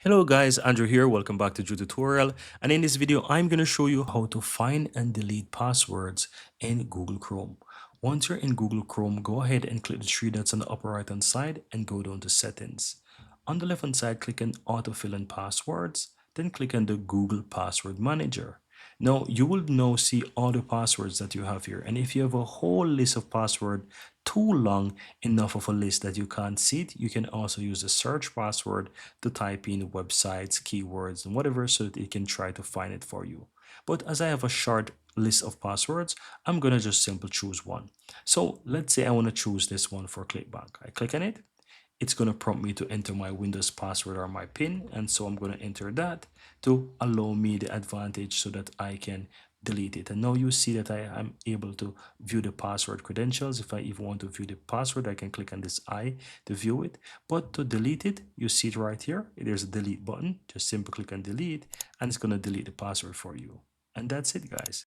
Hello guys, Andrew here. Welcome back to Drew Tutorial. And in this video, I'm going to show you how to find and delete passwords in Google Chrome. Once you're in Google Chrome, go ahead and click the three dots on the upper right hand side and go down to settings. On the left hand side, click on autofill and passwords, then click on the Google Password Manager. Now you will now see all the passwords that you have here. And if you have a whole list of passwords too long enough of a list that you can't see it, you can also use the search password to type in websites, keywords, and whatever so that it can try to find it for you. But as I have a short list of passwords, I'm gonna just simply choose one. So let's say I want to choose this one for ClickBank. I click on it. It's going to prompt me to enter my Windows password or my PIN. And so I'm going to enter that to allow me the advantage so that I can delete it. And now you see that I am able to view the password credentials. If I even want to view the password, I can click on this I to view it. But to delete it, you see it right here. There's a delete button. Just simply click on delete and it's going to delete the password for you. And that's it, guys.